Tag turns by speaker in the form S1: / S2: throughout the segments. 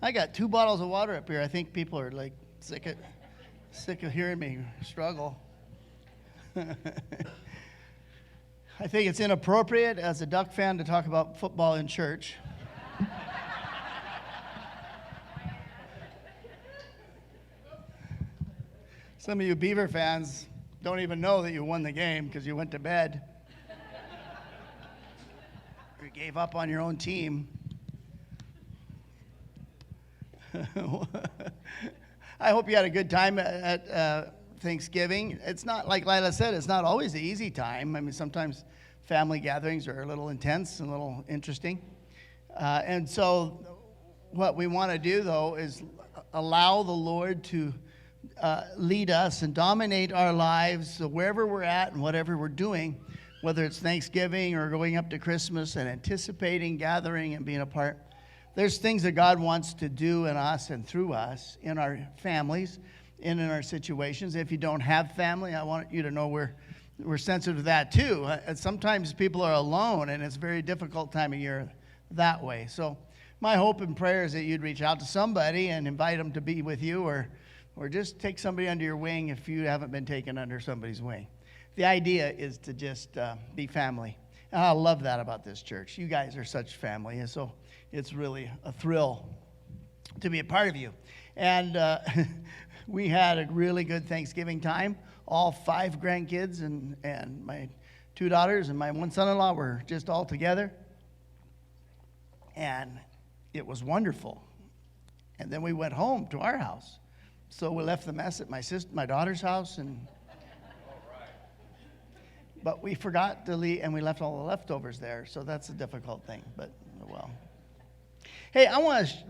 S1: I got 2 bottles of water up here. I think people are like sick of hearing me struggle. I think it's inappropriate as a Duck fan to talk about football in church. Some of you Beaver fans don't even know that you won the game because you went to bed. You gave up on your own team. I hope you had a good time at Thanksgiving. It's not, like Lila said, it's not always an easy time. I mean, sometimes family gatherings are a little intense and a little interesting. And so what we want to do, though, is allow the Lord to lead us and dominate our lives. So wherever we're at and whatever we're doing, whether it's Thanksgiving or going up to Christmas and anticipating, gathering, and being a part, there's things that God wants to do in us and through us, in our families, and in our situations. If you don't have family, I want you to know we're sensitive to that too. And sometimes people are alone, and it's a very difficult time of year that way. So my hope and prayer is that you'd reach out to somebody and invite them to be with you, or just take somebody under your wing if you haven't been taken under somebody's wing. The idea is to just be family. And I love that about this church. You guys are such family, and so it's really a thrill to be a part of you. And we had a really good Thanksgiving time. All 5 grandkids and my 2 daughters and my 1 son-in-law were just all together. And it was wonderful. And then we went home to our house. So we left the mess at my daughter's house, but we forgot to leave, and we left all the leftovers there. So that's a difficult thing, but well. Hey,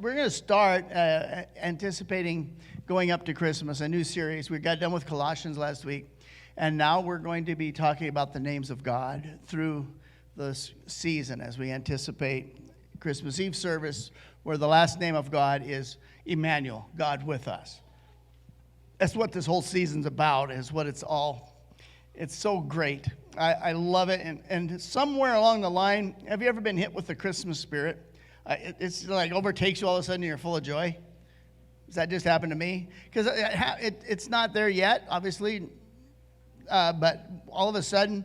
S1: we're going to start anticipating going up to Christmas, a new series. We got done with Colossians last week, and now we're going to be talking about the names of God through this season as we anticipate Christmas Eve service, where the last name of God is Emmanuel, God with us. That's what this whole season's about, is what it's so great. I love it. And somewhere along the line, have you ever been hit with the Christmas spirit? It's like overtakes you all of a sudden and you're full of joy. Does that just happen to me? Because it's not there yet, obviously. But all of a sudden,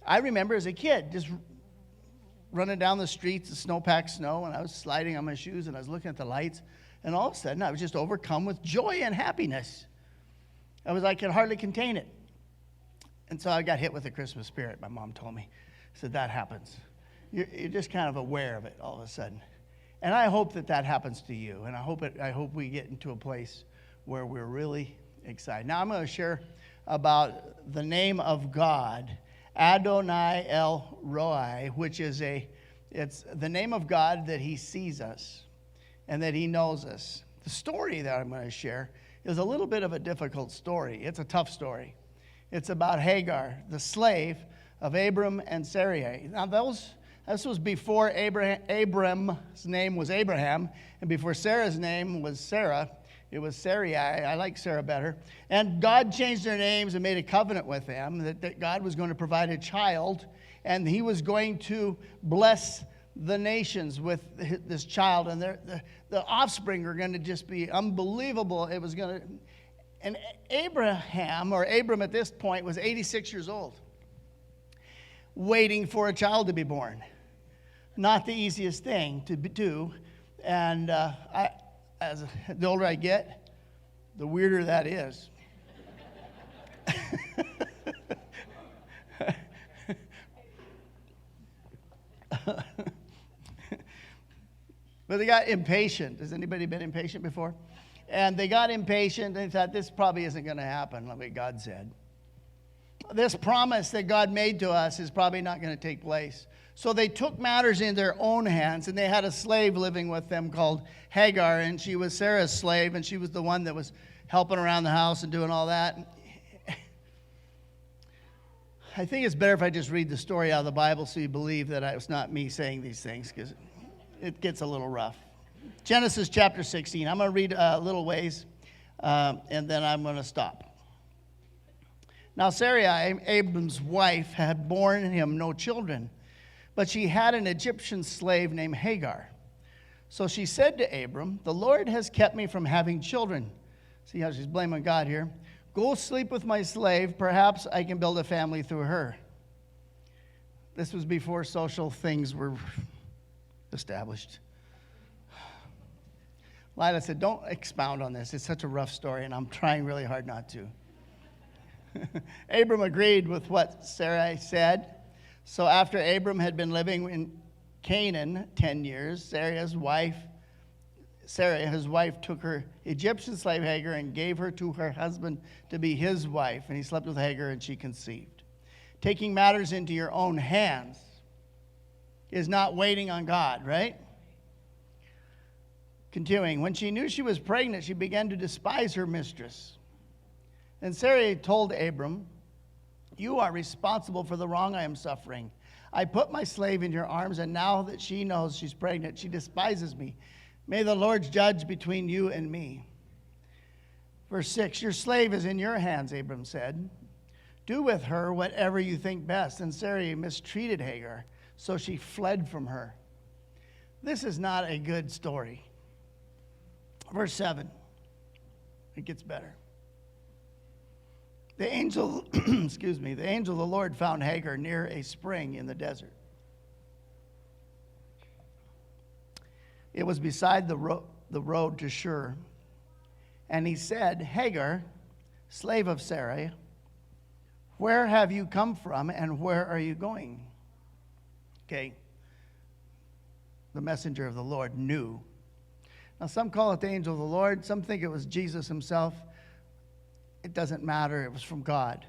S1: I remember as a kid just running down the streets, the snowpacked snow, and I was sliding on my shoes and I was looking at the lights. And all of a sudden, I was just overcome with joy and happiness. I could hardly contain it. And so I got hit with the Christmas spirit, my mom told me. Said, that happens. You're just kind of aware of it all of a sudden. And I hope that happens to you. And I hope we get into a place where we're really excited. Now I'm going to share about the name of God, Adonai El Roi, which is it's the name of God that he sees us and that he knows us. The story that I'm going to share is a little bit of a difficult story. It's a tough story. It's about Hagar, the slave of Abram and Sarai. Now, this was before Abram's name was Abraham, and before Sarah's name was Sarah. It was Sarai. I like Sarah better. And God changed their names and made a covenant with them that God was going to provide a child, and he was going to bless the nations with this child, and the offspring are going to just be unbelievable. It was going to, and Abram at this point was 86 years old, waiting for a child to be born. Not the easiest thing to do, and the older I get, the weirder that is. But they got impatient. Has anybody been impatient before? And they got impatient and thought, this probably isn't going to happen, like God said. This promise that God made to us is probably not going to take place. So they took matters in their own hands, and they had a slave living with them called Hagar, and she was Sarah's slave, and she was the one that was helping around the house and doing all that. I think it's better if I just read the story out of the Bible so you believe that it's not me saying these things, because it gets a little rough. Genesis chapter 16. I'm going to read a little ways, and then I'm going to stop. Now Sarai, Abram's wife, had borne him no children, but she had an Egyptian slave named Hagar. So she said to Abram, "The Lord has kept me from having children." See how she's blaming God here. "Go sleep with my slave. Perhaps I can build a family through her." This was before social things were established. Lila said, "Don't expound on this. It's such a rough story, and I'm trying really hard not to." Abram agreed with what Sarai said. So after Abram had been living in Canaan 10 years, Sarah, his wife, took her Egyptian slave Hagar and gave her to her husband to be his wife. And he slept with Hagar, and she conceived. Taking matters into your own hands is not waiting on God, right? Continuing, when she knew she was pregnant, she began to despise her mistress. And Sarai told Abram, "You are responsible for the wrong I am suffering. I put my slave in your arms, and now that she knows she's pregnant, she despises me. May the Lord judge between you and me." Verse 6, "Your slave is in your hands," Abram said. "Do with her whatever you think best." And Sarai mistreated Hagar, so she fled from her. This is not a good story. Verse 7, it gets better. The angel, the angel of the Lord found Hagar near a spring in the desert. It was beside the road to Shur. And he said, "Hagar, slave of Sarai, where have you come from and where are you going?" Okay. The messenger of the Lord knew. Now, some call it the angel of the Lord. Some think it was Jesus himself. It doesn't matter. It was from God.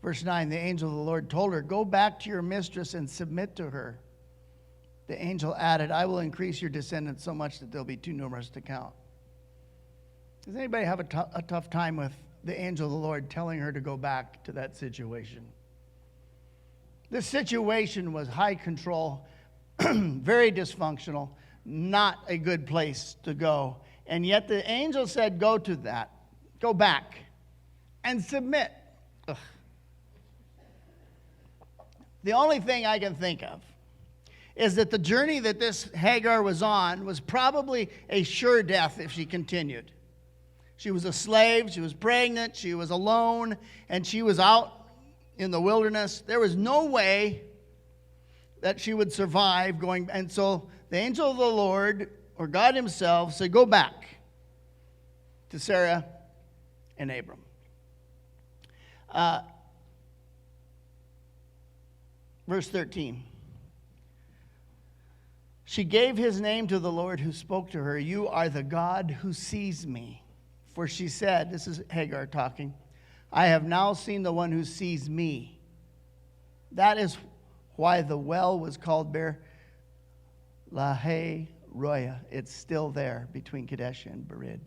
S1: Verse 9, the angel of the Lord told her, "Go back to your mistress and submit to her." The angel added, "I will increase your descendants so much that they'll be too numerous to count." Does anybody have a tough time with the angel of the Lord telling her to go back to that situation? This situation was high control, very dysfunctional, not a good place to go. And yet the angel said, "Go to that. Go back and submit." Ugh. The only thing I can think of is that the journey that this Hagar was on was probably a sure death if she continued. She was a slave, she was pregnant, she was alone, and she was out in the wilderness. There was no way that she would survive going. And so the angel of the Lord, or God himself, said, "Go back to Sarah and Abram." Verse 13. She gave his name to the Lord who spoke to her, "You are the God who sees me." For she said, this is Hagar talking, "I have now seen the one who sees me." That is why the well was called Beer Lahai Roya. It's still there between Kadesh and Bered.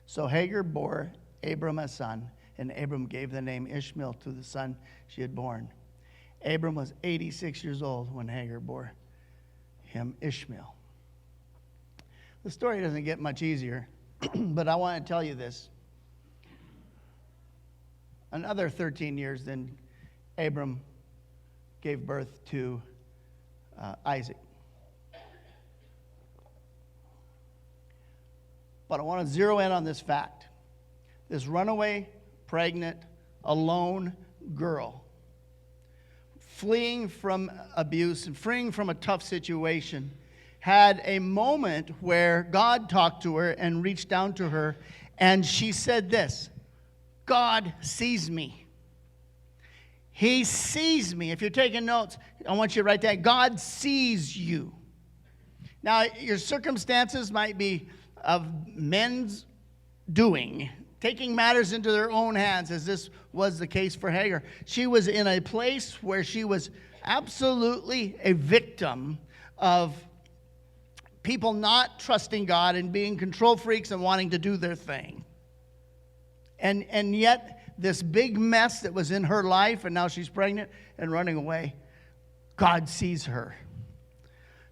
S1: So Hagar bore Abram a son, and Abram gave the name Ishmael to the son she had born. Abram was 86 years old when Hagar bore him Ishmael. The story doesn't get much easier, but I want to tell you this. Another 13 years, then Abram gave birth to Isaac. But I want to zero in on this fact. This runaway, pregnant, alone girl, fleeing from abuse and fleeing from a tough situation, had a moment where God talked to her and reached down to her, and she said this, "God sees me. He sees me." If you're taking notes, I want you to write that. God sees you. Now, your circumstances might be of men's doing, taking matters into their own hands, as this was the case for Hagar. She was in a place where she was absolutely a victim of people not trusting God and being control freaks and wanting to do their thing. And yet, this big mess that was in her life, and now she's pregnant and running away, God sees her.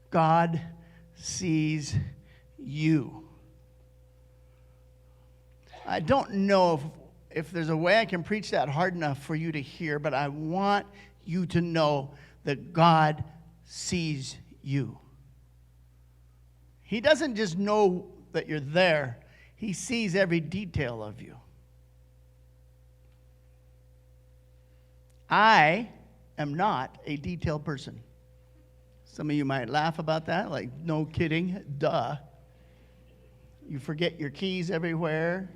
S1: God sees you. I don't know if there's a way I can preach that hard enough for you to hear, but I want you to know that God sees you. He doesn't just know that you're there. He sees every detail of you. I am not a detailed person. Some of you might laugh about that, like, no kidding, duh. You forget your keys everywhere.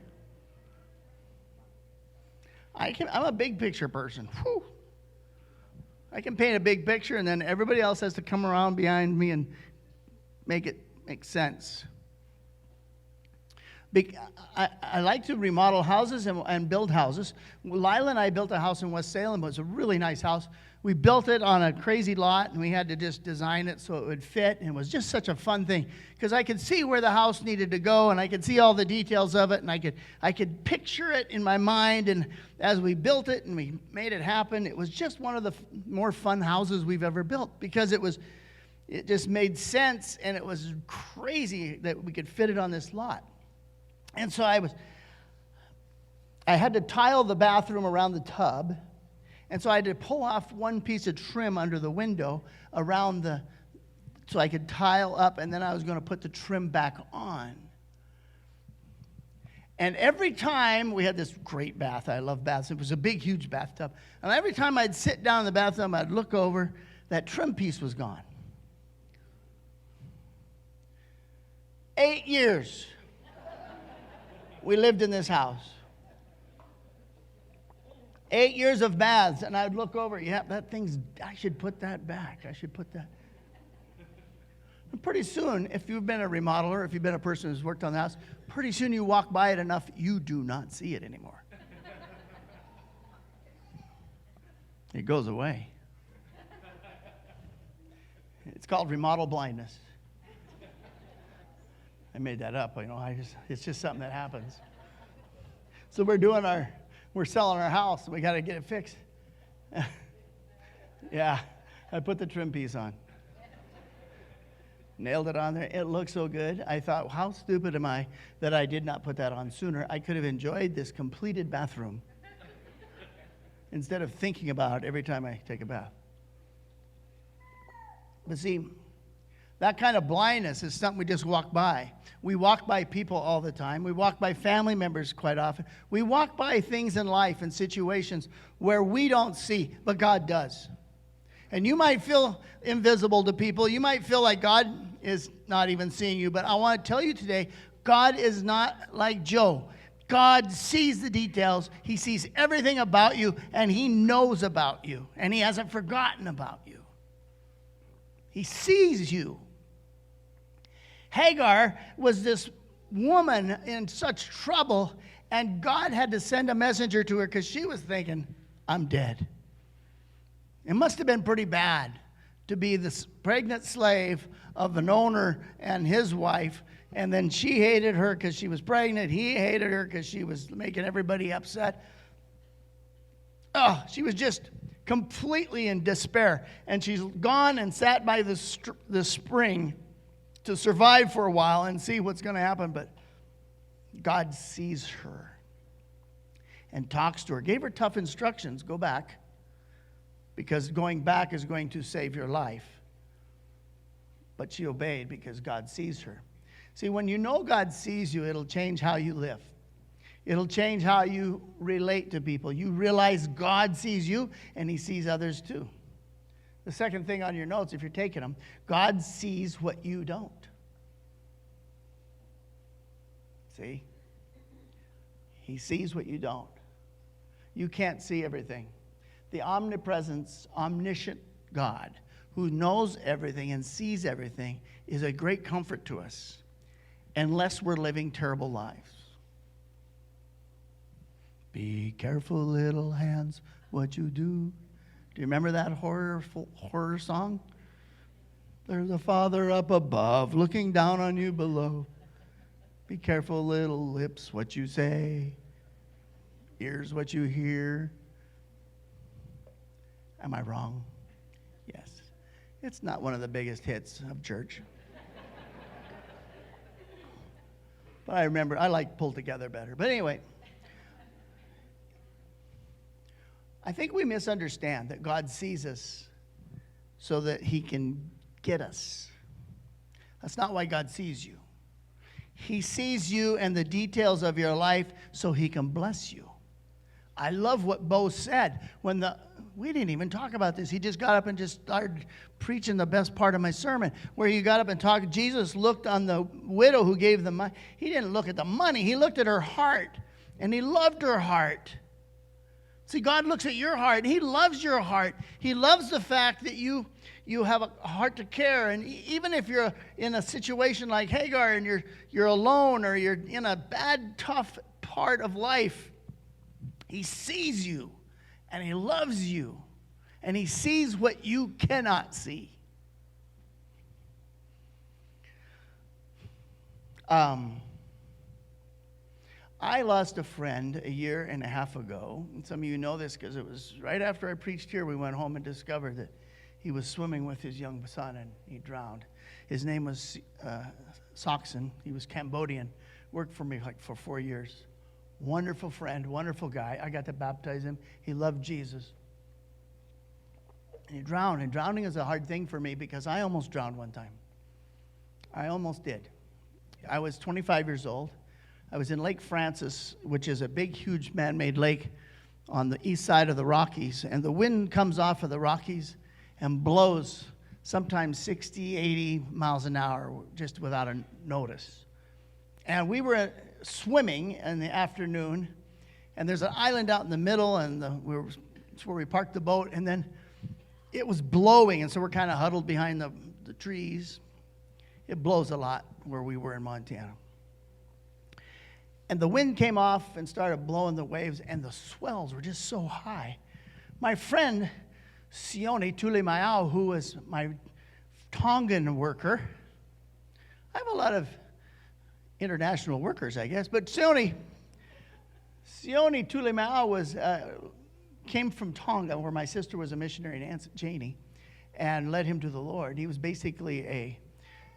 S1: I'm a big picture person. Whew. I can paint a big picture, and then everybody else has to come around behind me and make it make sense. I like to remodel houses and build houses. Lila and I built a house in West Salem. It was a really nice house. We built it on a crazy lot, and we had to just design it so it would fit. And it was just such a fun thing because I could see where the house needed to go, and I could see all the details of it, and I could picture it in my mind. And as we built it and we made it happen, it was just one of the more fun houses we've ever built because it just made sense, and it was crazy that we could fit it on this lot. And so I had to tile the bathroom around the tub. And so I had to pull off one piece of trim under the window so I could tile up, and then I was going to put the trim back on. And every time we had this great bath. I love baths. It was a big, huge bathtub. And every time I'd sit down in the bathtub, I'd look over, that trim piece was gone. 8 years we lived in this house. 8 years of baths, and I'd look over, yeah, I should put that back. I should put that. And pretty soon, if you've been a remodeler, if you've been a person who's worked on the house, pretty soon you walk by it enough, you do not see it anymore. It goes away. It's called remodel blindness. I made that up, it's just something that happens. So we're selling our house, and we got to get it fixed. Yeah, I put the trim piece on. Nailed it on there. It looked so good. I thought, how stupid am I that I did not put that on sooner? I could have enjoyed this completed bathroom instead of thinking about it every time I take a bath. But see, that kind of blindness is something we just walk by. We walk by people all the time. We walk by family members quite often. We walk by things in life and situations where we don't see, but God does. And you might feel invisible to people. You might feel like God is not even seeing you. But I want to tell you today, God is not like Joe. God sees the details. He sees everything about you, and He knows about you. And He hasn't forgotten about you. He sees you. Hagar was this woman in such trouble, and God had to send a messenger to her because she was thinking, I'm dead. It must have been pretty bad to be this pregnant slave of an owner and his wife, and then she hated her because she was pregnant. He hated her because she was making everybody upset. Oh, she was just completely in despair, and she's gone and sat by the spring to survive for a while and see what's going to happen. But God sees her and talks to her, gave her tough instructions, go back, because going back is going to save your life. But she obeyed because God sees her. See, when you know God sees you, it'll change how you live. It'll change how you relate to people. You realize God sees you, and He sees others too. The second thing on your notes, if you're taking them, God sees what you don't. See? He sees what you don't. You can't see everything. The omnipresence, omniscient God, who knows everything and sees everything, is a great comfort to us, unless we're living terrible lives. Be careful, little hands, what you do. Do you remember that horror song? There's a Father up above, looking down on you below. Be careful, little lips, what you say. Ears, what you hear. Am I wrong? Yes. It's not one of the biggest hits of church. But I remember, I like Pulled Together better. But anyway, I think we misunderstand that God sees us so that He can get us. That's not why God sees you. He sees you and the details of your life so he can bless you. I love what Bo said. We didn't even talk about this. He just got up and just started preaching the best part of my sermon, where he got up and talked. Jesus looked on the widow who gave the money. He didn't look at the money. He looked at her heart, and he loved her heart. See, God looks at your heart, and he loves your heart. He loves the fact that you have a heart to care. And even if you're in a situation like Hagar and you're alone or you're in a bad, tough part of life, he sees you and he loves you and he sees what you cannot see. I lost a friend 1.5 years ago. And some of you know this because it was right after I preached here, we went home and discovered that he was swimming with his young son and he drowned. His name was Soxon. He was Cambodian. Worked for me for 4 years. Wonderful friend, wonderful guy. I got to baptize him. He loved Jesus. And he drowned. And drowning is a hard thing for me because I almost drowned one time. I almost did. I was 25 years old. I was in Lake Francis, which is a big, huge man-made lake on the east side of the Rockies. And the wind comes off of the Rockies and blows sometimes 60, 80 miles an hour just without a notice. And we were swimming in the afternoon, and there's an island out in the middle, and it's where we parked the boat, and then it was blowing, and so we're kind of huddled behind the trees. It blows a lot where we were in Montana. And the wind came off and started blowing the waves, and the swells were just so high. My friend, Sione Tulimayao, who was my Tongan worker, I have a lot of international workers, I guess, but Sione Tulimayao came from Tonga, where my sister was a missionary, Nancy Janie, and led him to the Lord. He was basically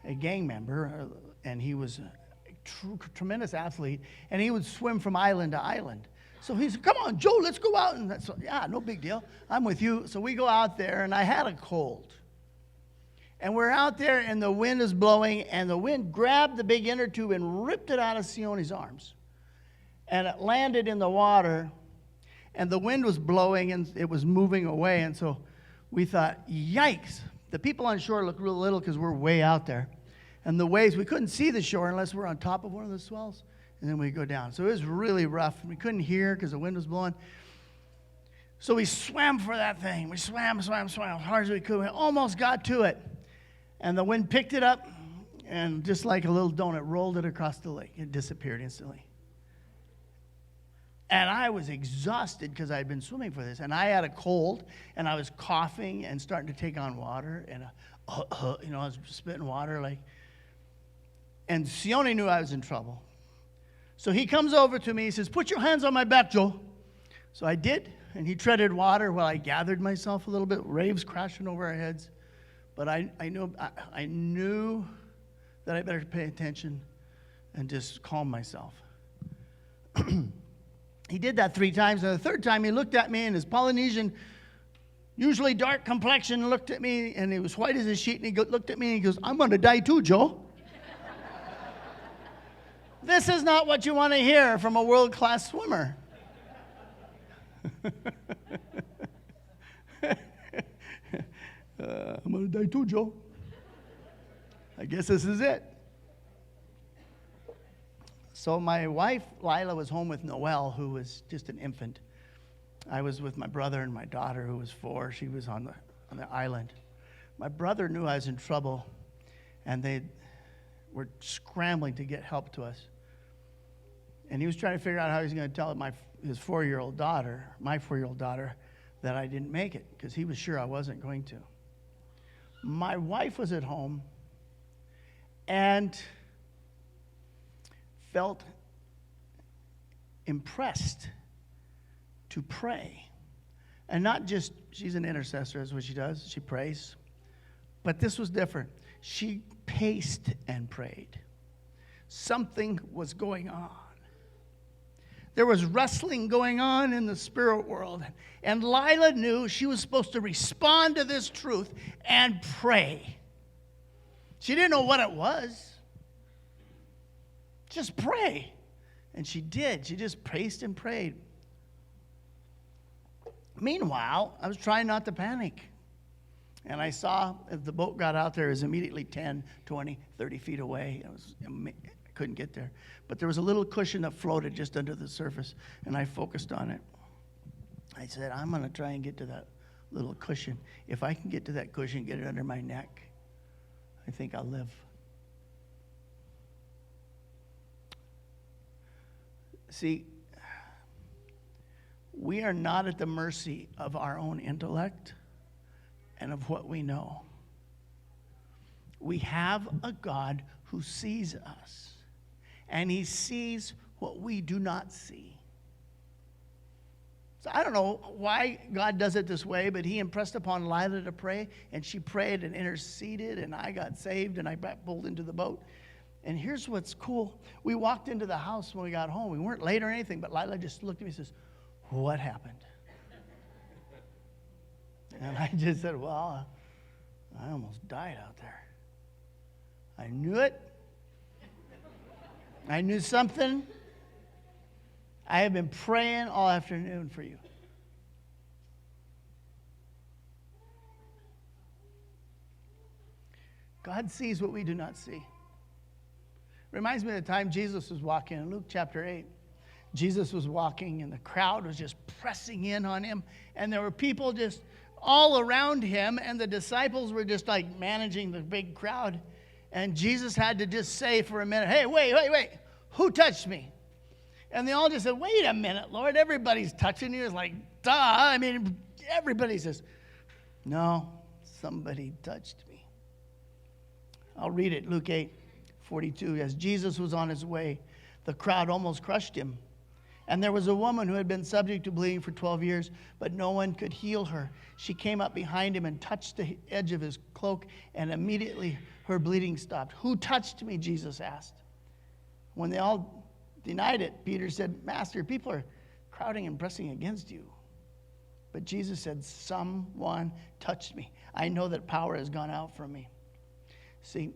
S1: a gang member, and he was tremendous athlete, and he would swim from island to island. So he said, "Come on, Joe, let's go out." And that's, yeah, no big deal. I'm with you. So we go out there, and I had a cold. And we're out there, and the wind is blowing, and the wind grabbed the big inner tube and ripped it out of Sione's arms. And it landed in the water, and the wind was blowing, and it was moving away. And so we thought, yikes. The people on shore look real little because we're way out there. And the waves, we couldn't see the shore unless we're on top of one of the swells, and then we go down. So it was really rough. We couldn't hear because the wind was blowing. So we swam for that thing. We swam as hard as we could. We almost got to it. And the wind picked it up, and just like a little donut, rolled it across the lake. It disappeared instantly. And I was exhausted because I had been swimming for this. And I had a cold, and I was coughing and starting to take on water. And, I was spitting water like. And Sione knew I was in trouble. So he comes over to me. He says, "Put your hands on my back, Joe." So I did, and he treaded water while I gathered myself a little bit, waves crashing over our heads. But I knew that I better pay attention and just calm myself. He did that 3 times, and the third time he looked at me, and his Polynesian, usually dark complexion, looked at me, and he was white as a sheet, and he looked at me, and he goes, "I'm going to die too, Joe." This is not what you want to hear from a world-class swimmer. I'm going to die too, Joe. I guess this is it. So my wife, Lila, was home with Noelle, who was just an infant. I was with my brother and my daughter, who was 4. She was on the island. My brother knew I was in trouble, and they were scrambling to get help to us. And he was trying to figure out how he was going to tell his 4-year-old daughter, my 4-year-old daughter, that I didn't make it, because he was sure I wasn't going to. My wife was at home and felt impressed to pray. And not just, she's an intercessor, is what she does. She prays. But this was different. She paced and prayed. Something was going on. There was wrestling going on in the spirit world. And Lila knew she was supposed to respond to this truth and pray. She didn't know what it was. Just pray. And she did. She just paced and prayed. Meanwhile, I was trying not to panic. And I saw if the boat got out there, it was immediately 10, 20, 30 feet away. I couldn't get there. But there was a little cushion that floated just under the surface, and I focused on it. I said, I'm going to try and get to that little cushion. If I can get to that cushion, get it under my neck, I think I'll live. See, we are not at the mercy of our own intellect and of what we know. We have a God who sees us, and he sees what we do not see. So I don't know why God does it this way, but he impressed upon Lila to pray, and she prayed and interceded, and I got saved, and I got pulled into the boat. And here's what's cool. We walked into the house when we got home. We weren't late or anything, but Lila just looked at me and says, what happened? And I just said, well, I almost died out there. I knew it. I knew something. I have been praying all afternoon for you. God sees what we do not see. Reminds me of the time Jesus was walking in Luke chapter 8. Jesus was walking and the crowd was just pressing in on him. And there were people just all around him. And the disciples were just like managing the big crowd. And Jesus had to just say for a minute, hey, wait. Who touched me? And they all just said, wait a minute, Lord. Everybody's touching you. It's like, duh. I mean, everybody says, no, somebody touched me. I'll read it. Luke 8:42. As Jesus was on his way, the crowd almost crushed him. And there was a woman who had been subject to bleeding for 12 years, but no one could heal her. She came up behind him and touched the edge of his cloak, and immediately her bleeding stopped. Who touched me? Jesus asked. When they all denied it, Peter said, Master, people are crowding and pressing against you. But Jesus said, someone touched me. I know that power has gone out from me. See,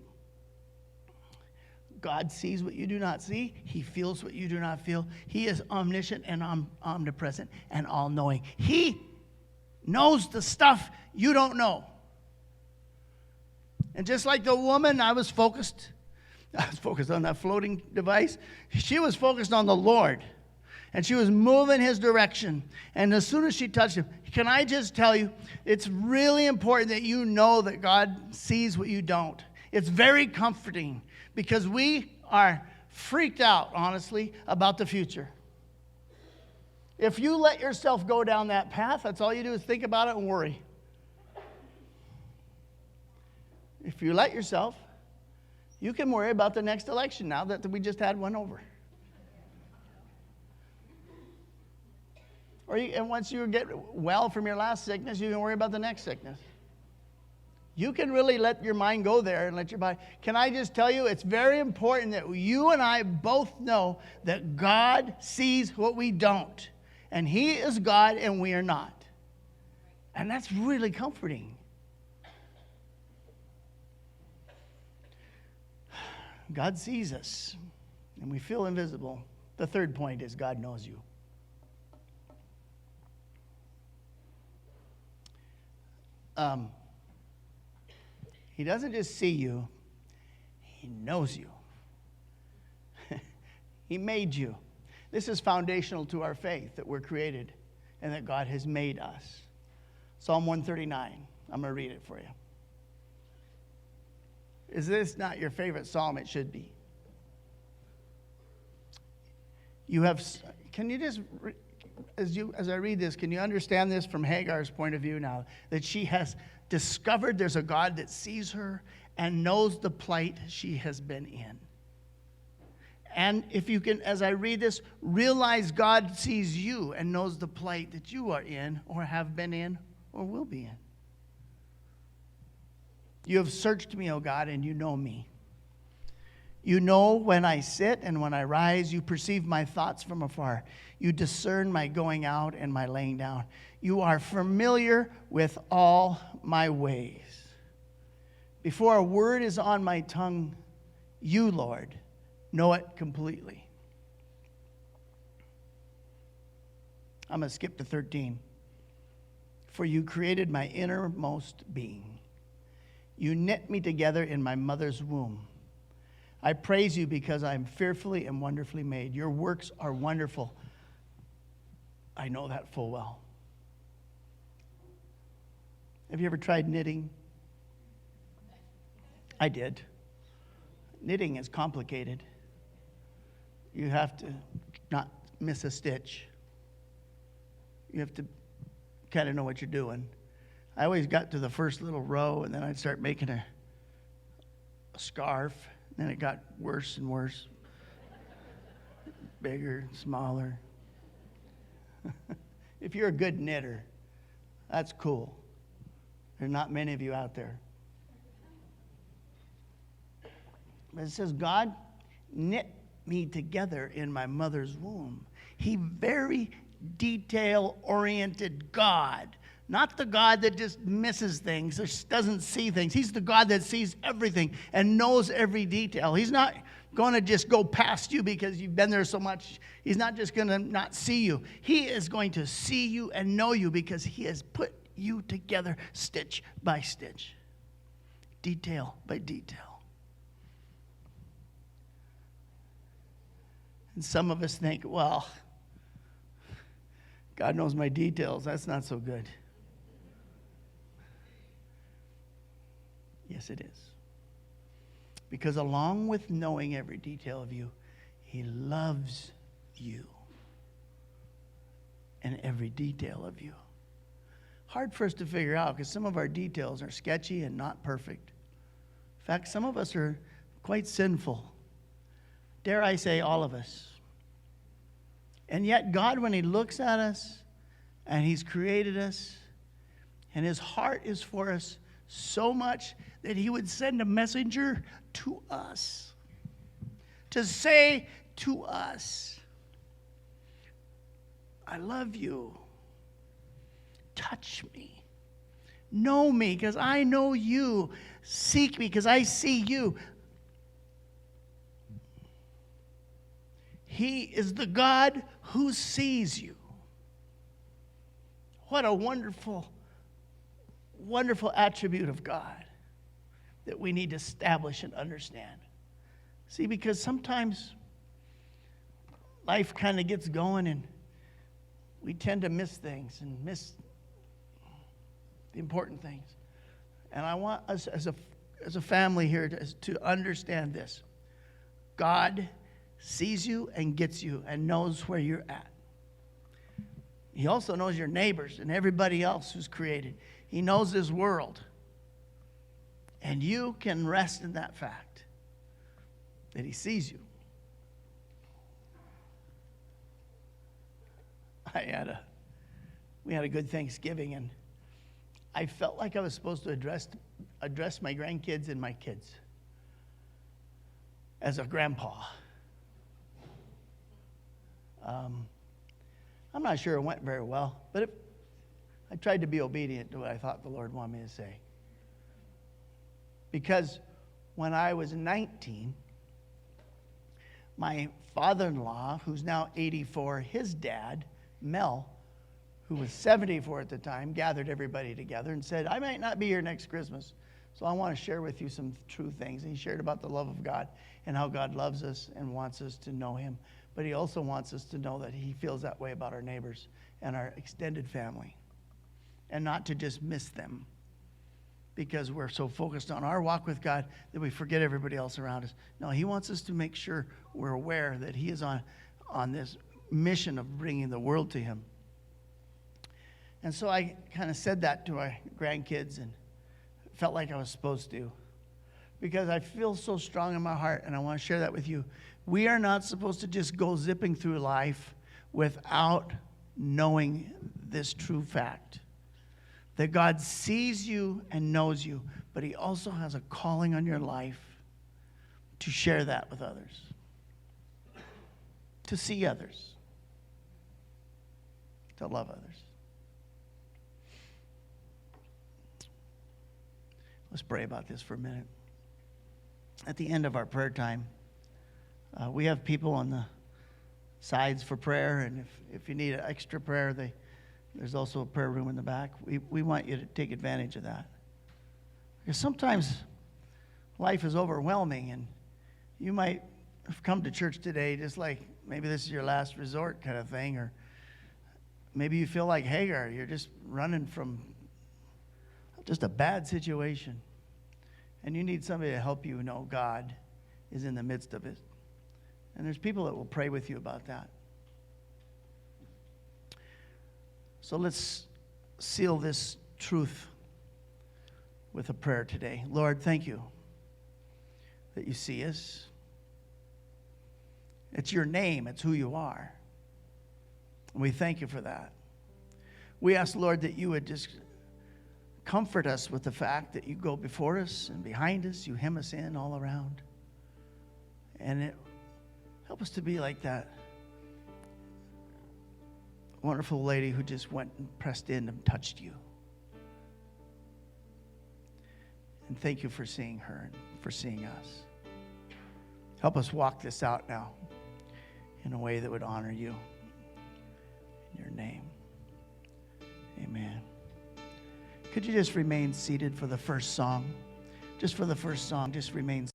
S1: God sees what you do not see. He feels what you do not feel. He is omniscient and omnipresent and all-knowing. He knows the stuff you don't know. And just like the woman, I was focused on that floating device. She was focused on the Lord. And she was moving his direction. And as soon as she touched him, can I just tell you, it's really important that you know that God sees what you don't. It's very comforting because we are freaked out, honestly, about the future. If you let yourself go down that path, that's all you do is think about it and worry. If you let yourself, you can worry about the next election now that we just had one over. And once you get well from your last sickness, you can worry about the next sickness. You can really let your mind go there and let your body. Can I just tell you, it's very important that you and I both know that God sees what we don't. And he is God and we are not. And that's really comforting. God sees us and we feel invisible. The third point is God knows you. He doesn't just see you, he knows you. He made you. This is foundational to our faith, that we're created and that God has made us. Psalm 139, I'm going to read it for you. Is this not your favorite psalm? It should be. Can you just, as I read this, can you understand this from Hagar's point of view now? That she has discovered there's a God that sees her and knows the plight she has been in. And if you can, as I read this, realize God sees you and knows the plight that you are in or have been in or will be in. You have searched me, O God, and you know me. You know when I sit and when I rise. You perceive my thoughts from afar. You discern my going out and my laying down. You are familiar with all my ways. Before a word is on my tongue, you, Lord, know it completely. I'm going to skip to 13. For you created my innermost being. You knit me together in my mother's womb. I praise you because I am fearfully and wonderfully made. Your works are wonderful. I know that full well. Have you ever tried knitting? I did. Knitting is complicated. You have to not miss a stitch. You have to kind of know what you're doing. I always got to the first little row, and then I'd start making a scarf. Then it got worse and worse. Bigger, smaller. If you're a good knitter, that's cool. There are not many of you out there. But it says, God knit me together in my mother's womb. He very detail-oriented God. Not the God that just misses things, just doesn't see things. He's the God that sees everything and knows every detail. He's not going to just go past you because you've been there so much. He's not just going to not see you. He is going to see you and know you because he has put you together stitch by stitch, detail by detail. And some of us think, well, God knows my details. That's not so good. Yes, it is. Because along with knowing every detail of you, he loves you and every detail of you. Hard for us to figure out because some of our details are sketchy and not perfect. In fact, some of us are quite sinful. Dare I say, all of us. And yet God, when he looks at us and he's created us and his heart is for us so much that he would send a messenger to us to say to us, I love you. Touch me. Know me because I know you. Seek me because I see you. He is the God who sees you. What a wonderful, wonderful attribute of God that we need to establish and understand. See, because sometimes life kind of gets going and we tend to miss things and miss the important things. And I want us as a family here to understand this. God sees you and gets you and knows where you're at. He also knows your neighbors and everybody else who's created. He knows this world. And you can rest in that fact that he sees you. We had a good Thanksgiving, and I felt like I was supposed to address my grandkids and my kids as a grandpa. I'm not sure it went very well, but I tried to be obedient to what I thought the Lord wanted me to say. Because when I was 19, my father-in-law, who's now 84, his dad, Mel, who was 74 at the time, gathered everybody together and said, I might not be here next Christmas, so I want to share with you some true things. And he shared about the love of God and how God loves us and wants us to know him. But he also wants us to know that he feels that way about our neighbors and our extended family. And not to just miss them because we're so focused on our walk with God that we forget everybody else around us. No, he wants us to make sure we're aware that he is on this mission of bringing the world to him. And so I kind of said that to my grandkids and felt like I was supposed to. Because I feel so strong in my heart, and I want to share that with you. We are not supposed to just go zipping through life without knowing this true fact. That God sees you and knows you, but he also has a calling on your life to share that with others. To see others. To love others. Let's pray about this for a minute. At the end of our prayer time, we have people on the sides for prayer, and if you need an extra prayer, there's also a prayer room in the back. We want you to take advantage of that. Because sometimes life is overwhelming, and you might have come to church today just like maybe this is your last resort kind of thing, or maybe you feel like Hagar. You're just running from just a bad situation, and you need somebody to help you know God is in the midst of it. And there's people that will pray with you about that. So let's seal this truth with a prayer today. Lord, thank you that you see us. It's your name. It's who you are. And we thank you for that. We ask, Lord, that you would just comfort us with the fact that you go before us and behind us. You hem us in all around. And help us to be like that wonderful lady who just went and pressed in and touched you. And thank you for seeing her and for seeing us. Help us walk this out now in a way that would honor you. In your name. Amen. Could you just remain seated for the first song? Just for the first song, just remain seated.